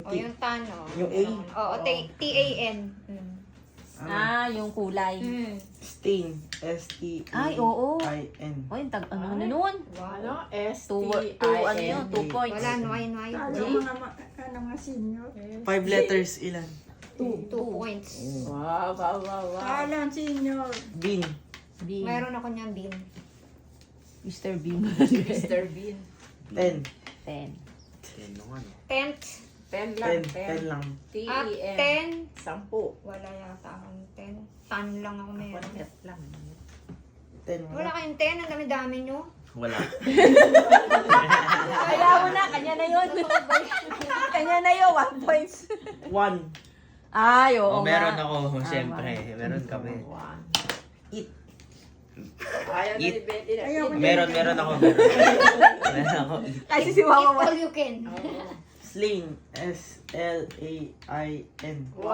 O yung tan, o. Yung A? Oo, T-A-N. Yung kulay. Stain. S-T-A-I-N. Ay, oo. Oy, ano na nun? Ano? S-T-I-N. Ano yun? 2 points. Wala, noy. Mga senior. 5 letters, ilan? 2 points. Wow. Alan senior. Bean. Bean. Mayroon ako niyan, Bean. Mr. Bean. Mr. Bean. 10. 10. Tent. 10 lang. 10 lang. At T-E-N. 10. 10. Wala yata akong 10. Tan lang ako meron. Net lang. 10. Wala kayong 10. Ang dami-dami nyo. Wala. Kaya mo na, kanya na yun. Kanya na yun, 1 points. 1. Ay, oo Meron nga. ako, siyempre. Meron kami. Eat. Ayaw na ni Betty na. Meron ako. Meron ako. Kasi si Eat Mama all you can. Sling. S-L-A-I-N. Wow.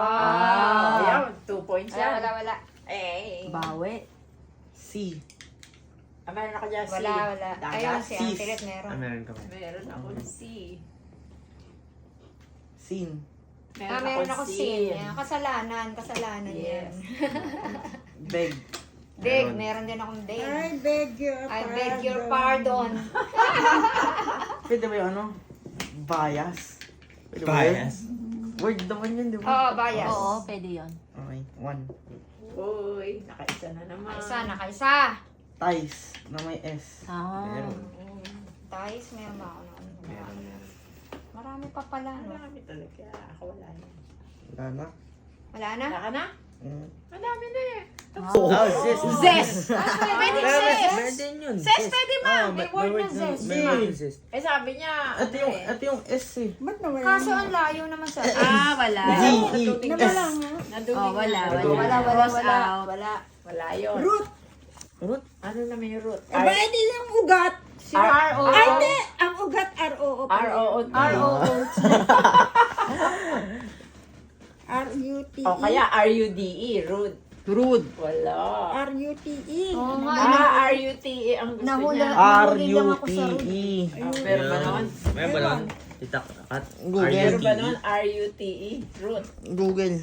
Ayan, 2 points yan. Wala. Eh. Bawi. C. Meron ako dyan, C. Wala. Dagat. Ayun, si Sis. Antilet meron. Meron kami. Meron ako C. Scene. Meron ako sin. Yan. Kasalanan yan. Beg. Beg, meron din akong beg. I beg your I pardon. beg your pardon. Pwede ba yung ano? Bias. Pwede ba yun? Bias. Word naman yun, di ba? Oo, bias. Oo, pwede yun. Okay. 1. Uy, nakaisa na naman. Nakaisa. Ties. Na may S. Meron. Ties, meron ba ako noon? Marami pa pala, no? Marami talaga. Ako wala na. Wala na. Wala na? Wala ka na? Mm. Madami na eh. Oh, zest. Zest! Pwede Meron din yun. Zest, pwede ma. May word na zest. Meron zest. Eh sabi niya. Ito yung S eh. Ba't nawala? Kaso ang layo naman sa... Wala. G-E-S. Nawala nga. Oh, wala. Wala yun. Root. Root? Ano naman yung root? Aba, edi yung ugat. R-O. Ay, hindi. Ang ugat, R-O-O. R-O-O. R-U-T-E. O kaya R-U-D-E. Root. Rude. Wala. R-U-T-E. Oo nga. R-U-T-E ang gusto Nahula. niya. Nahuli lang ako sa root. R-U-T-E. Pero ba naman? Meron ba nun? Titak at Google. Pero ba R-U-T-E. naman R-U-T-E? Root. Google.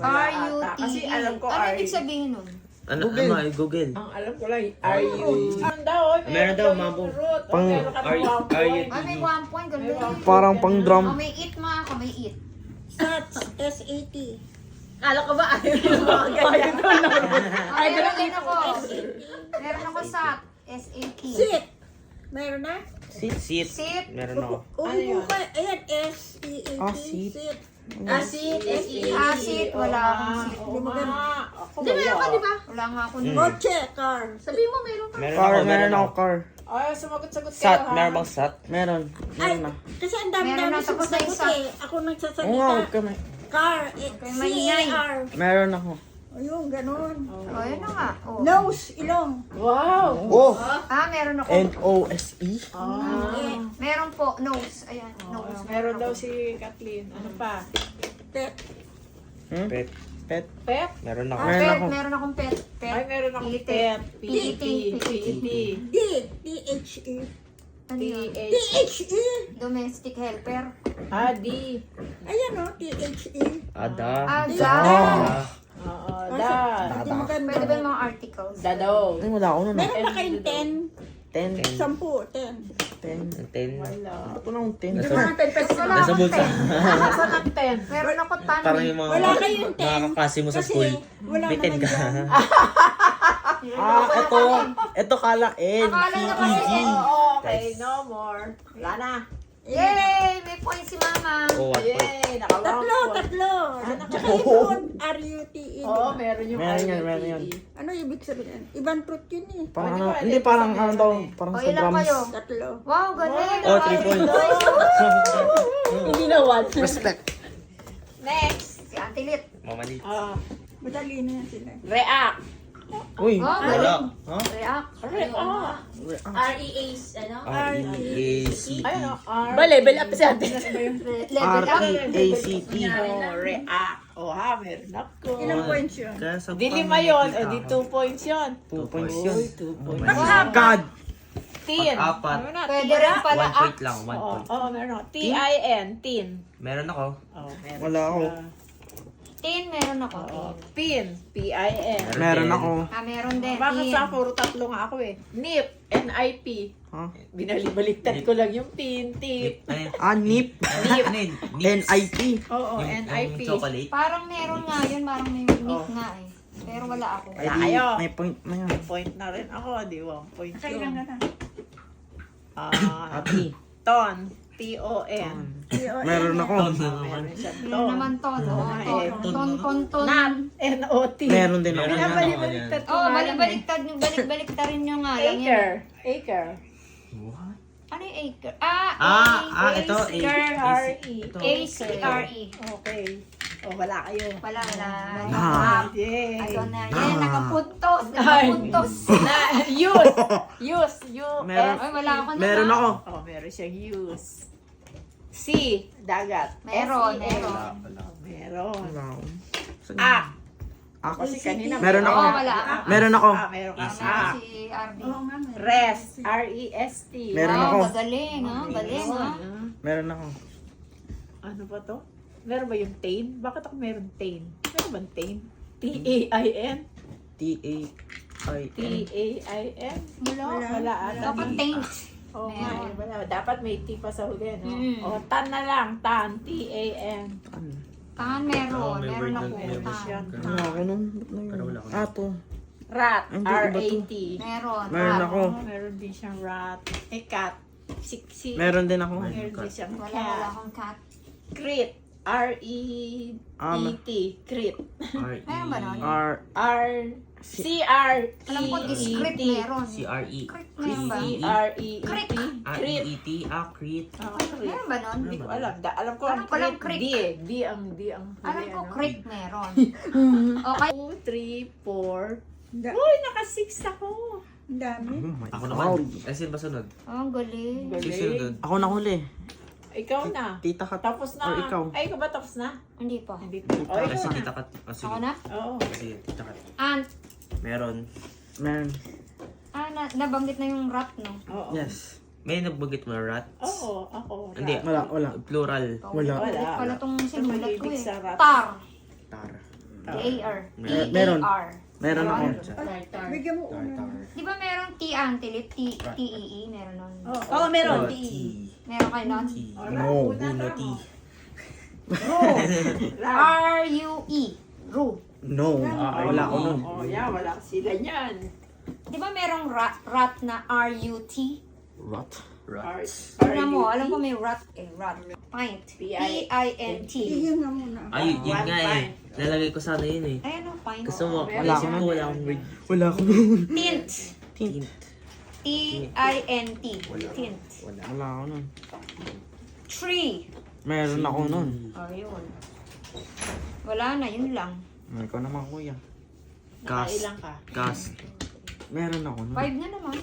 R-U-T-E. Kasi alam ko Ano R- ibig sabihin nun? Ano? Google. Ano? Google. Ang alam ko lang, R-U. Meron daw, Meron daw, mabo. root. O, Pang- meron ka ng one point. Ay, may 1 point. Ganun. Parang pang drum. Oh, may eat mga ako. May eat. Sats. S-A-T. Kala ko ba ayaw yung mga ganyan? Ay, meron din ako. Meron ako sa S-A-T. Sit. Meron na? Sit. Sit. Meron ako. Upo ka. Ayan, S-E-A-T. Ah, sit. Sit. Acid, S-E-A-T. Acid. Wala akong sit. Oo nga. Ako Di, meron ka, wala. di ba? Wala nga ako nun. Kotse, car. Sabihin mo, meron ka. Meron Car. ako. Meron ako car. Ay, sumagot-sagot kayo Sat. ha. Meron bang sat? Meron. Ay, Meron na. kasi ang Meron dami-dami na, tapos na sumasagot isa. eh. Ako Oo nga, nagsasalita. huwag kami. Car. maingay. C-A-R. Meron ako. Ayun, ganun. Oh, yun na nga. Oh. Nose, ilong. Wow. Oh! Meron ako. N-O-S-E? Meron po. Nose. Ayan. Nose. Meron daw si Kathleen. Ano pa? Pet. Pet. Pet? Pet? Meron ako. Meron Pet. ako. Meron akong pet. Pet. Ay, meron akong P-E-T. pet. P-E-T. P-E-T. D. T-H-E. Ano yun? T-H-E. Domestic helper. D. Ayan o, T-H-E. Ada. Ada. Oo, da. Hindi maganda. Pwede ba yung mga articles? Dadaw. Ay, wala ako nun. Meron ba kayong 10. 10? 10. 10. 10. Wala. Ako lang 10. Wala Nasa akong bulsa. 10. Nasaan ang 10? Meron ako tan. Parang yung mga Wala kayong 10. mga kaklase mo sa Kasi school. wala May 10 naman ka. dyan. Ito kala N. Akala na kasi T-E-G. Okay, no more. Wala na. Yay! May point si mama. Oh, what point? Yay, naka Tatlo. Nakakaipon. R-U-T-E. Oo, meron yung Meron yan, RUTE. meron yan. Ano ibig sabihin? Ibang truth yun eh. Parang Di ano, ba, hindi di parang ba ano daw, eh. parang O, sa ilan drums. kayo? Tatlo. Wow, galing. Oh, 3 points. Hindi na 1. Respect. Next. Si Auntie Lit. Mamali. Madali na yan sila. React. Uy, Oh, Wala. galing. Huh? React. React. R-E-A, ano? R-E-A-C-E. Ayun o, R. Ba, level up si ate. Level up. R-E-A-C-T. React. O ha, meron ako. Ilang points yun? Kaya sa Di 5 yun, o di 2 points yun. 2 points yun. Uy, 2 points. Oh my God! Tin. Pag-apat. Ano na? Pwede rin pala 1 point lang, 1 Oo, point. meron ako. T-I-N. Tin. Meron ako. Oh, meron. Wala ako. Tin, meron ako. Oo. Tin. Pin. P-I-N. Meron din. ako. Meron din. Bakit Tin. sa puro tatlo nga ako eh? NIP. N-I-P. Ha? Binalibaliktad ko lang yung pin, tip. Nip. Ano yun? NIP. Oo, Yung N-I-P. chocolate. Parang meron nga yun, parang may unique Oh. nga eh. Pero wala ako. Wala Ay, di, kayo. may point na yun. Point na rin ako, di 1 point Kailan ka yun. na? Happy. Ton. T-O-N. Meron ako. Meron siyang Yun ton. naman to. Ton. Nat. N-O-T. Meron din ako. Meron yan. Binabaliktad ko Oh, nga lang eh. balik-baliktad rin nyo nga lang yan. Acre. Acre. What? Ano yung acre? Ito. R-E. A-C-R-E. Okay. O, wala kayo. Wala. Yay. Ayun na. Yan, nakapuntos. Use. Meron. Ay, wala ako na. Meron ako. Oh, meron siyang use. C. Dagat. Meron. S-E-A. Wala. Meron. Wala ako. Saan A. yun? Ako. Kasi kanina. Meron ako. Oo, wala. Meron ako. Meron ka. Meron A. si RB. Oo nga, meron. Rest. R-E-S-T. Meron Wow, ako. Magaling, ha? Galing, ha? Meron ako. Ano ba to? Meron ba yung tain? Bakit ako meron tain? Meron ba tain? T-A-I-N? T-A-I-N. T-A-I-N? Wala. ata. Dapat taint. Oo nga, Meron. wala. Dapat may T pa sa huli, no? Mm. O, tan na lang. Tan. T-A-N. Tan, meron. may Meron word ako. na meron Tan. Wala ako nun. Ba't na Pero yun? wala ako. To. Rat. Hindi, iba to. R-A-T. Meron. Meron ako. Oh, meron din siyang rat. Cat. Si. Meron din ako. Meron din siyang Wala cat. akong cat. Crit. R-E-E-T. Crit. Meron ba nun? R. C-R-E-E-T. Alam ko, discreet meron. C-R-E. Crit meron ba? C-R-E-E-T. Crick. Crit. E-E-T. Crit. Crit. Meron ba nun? Hindi ko alam. Alam ko Alam ang ko lang crit. crick. D ang huli, Alam ko, ano? crit meron. Okay. 2, 3, 4. Da- Uy, naka-6 ako. Ang dami. Ako naman. Asin ba sunod? Ang galing. Susunod. Ako na huli. Ikaw na. Tita Kat. Tapos na. Or ikaw. Ay, ikaw ba tapos na? Hindi pa. Hindi pa. O, ikaw Kasi na. tita kat. Sige. Ako na? Oo. Sige, tita kat. Ant. Meron. Meron. Nabanggit na yung rat, no? Oo. Yes. May nagbagit mo rat? Oo, ako. Hindi. Wala. Plural. Wala. Ulit pala tong sinulat ko Mahilig eh. sa rat. Tar. Tar. T-A-R. Meron. T-A-R. Meron ako. Bigyan mo una. Di ba meron T-antilit? T-E-E? Meron nun. Oo, meron. T. Meron kayo nun? T. No, Uno T. R-U-E. Ru. No. Wala ako nun. Oo, yeah, wala sila niyan. Di ba merong rat na R-U-T? Rat. Rats. Tignan mo, alam ko may rat eh. Rat. Pint. P-I-N-T. P-I-N-T. Iyon nga muna. Ay, yun One nga eh. point. Lalagay ko sana yun eh. Ayan o, pint. Gusto mo, Wala naisip ako ko wala akong word. Wala ako nun. Tint. Tint. T-I-N-T. Tint. Wala. Wala ako nun. Tree. Meron ako nun. Oh, yun. Wala na, yun lang. Ikaw naman kuya. Nakailang ka? Cast. Meron ako nun. 5 na naman.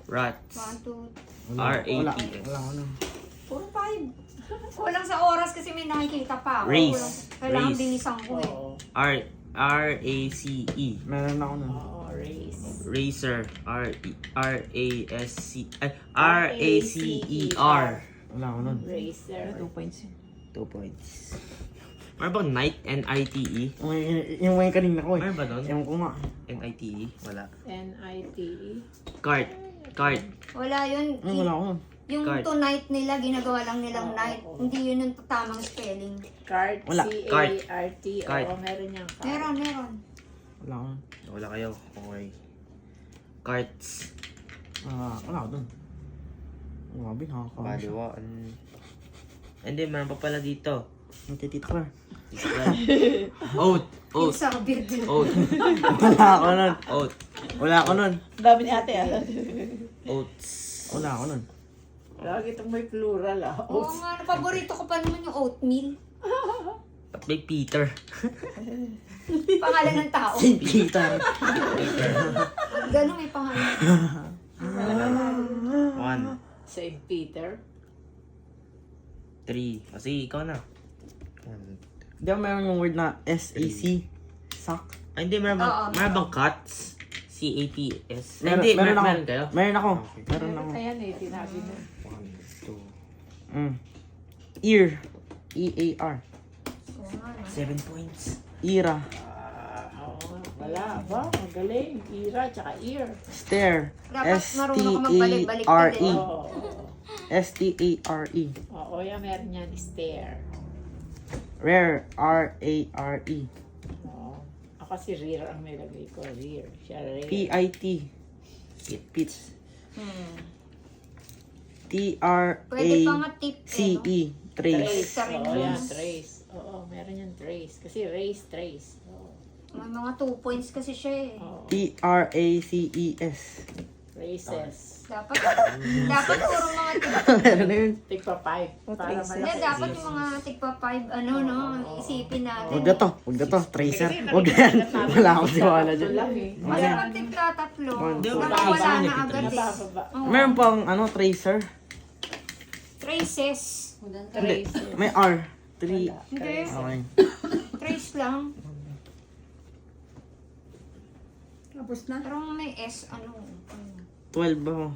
Rats. 1, 2, Wala R-A-T-S. ako nun. puro 5. Kulang sa oras kasi may nakikita pa ako. Race. Kailangan Race. bilisan ko eh. Oo. R-A-C-E. Meron ako nun. Oo, race. Racer. R-A-S-C. Ay, R-A-C-E-R. Wala ako nun. Racer. 2 points. Meron bang night? N-I-T-E? Yung may kanina ko eh. Meron ba nun? Ewan ko nga. N-I-T-E? Wala. N-I-T-E. Cart. Cart. Wala yun. Ay, wala ako nun. Yung Card. tonight nila, ginagawa lang nilang night. Hindi yun yung tamang spelling. Cart. Wala. C-A-R-T. Cart. Oo, meron niyang cart. Meron. Wala ako nun. Wala kayo. Okay. Carts. Wala ako dun. Grabe, nakakawin siya. Baliwaan. Hindi, meron pa pala dito. Natitita ka. Oat. Yung Oat. sabi din. Oat. Wala ako nun. Oat. Wala ako nun. Dami ni ate, ah. Oats. Wala ako nun. Lagi itong may plural, ah. Oo nga, paborito ko pa naman yung oatmeal. At may Peter. Pangalan ng tao. Peter. Ganun may pangalan. 1, Saint Peter. 3. Kasi ikaw na. Di ba meron yung word na S-A-C? Sack. Ay, hindi. Meron bang, Oo. meron bang cuts? C-A-T-S. Meron, Hindi, meron ako. meron kayo? Meron ako. Meron Meron ako. na yan eh, sinabi mo. 1, 2. Ear. E-A-R. 7 points. Ira. Oo, wala. Ba, magaling. Ira, tsaka ear. Stare. Dapat marunong ka magbalik-balik ka S-T-A-R-E. din. Oo. S-T-A-R-E. Oo, yan meron yan. Stare. Rare. R-A-R-E. Oo. Ako si rear ang nilagay ko. Rear. Siya rear. P-I-T. Pits. T-R-A-C-E. Pwede pa nga tip eh, no? Trace. Sa rin Oo, yun. yan. Trace. Oo, meron yan trace. Kasi race, trace. Oo. May mga 2 points kasi siya eh. Oo. T-R-A-C-E-S. Races. Dapat puro mga tigpa. Meron na yun. Tigpa 5. Para Hindi, malaki. dapat yung mga tigpa 5, ano, no? Isipin natin. Huwag na to. Huwag na to. Tracer. Huwag yan. Wala akong tiwala Ito dyan. lang eh. Kasi pag tigpa 3, Hindi, nakawala na agad eh. Nabababa. Oo. Meron pang tracer. Traces. Hindi. May R. 3. Hindi. Okay. Trace lang. Tapos na. Pero may S, ano. 12 ako.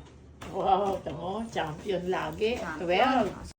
Wow, tamo, champion lagi. 12.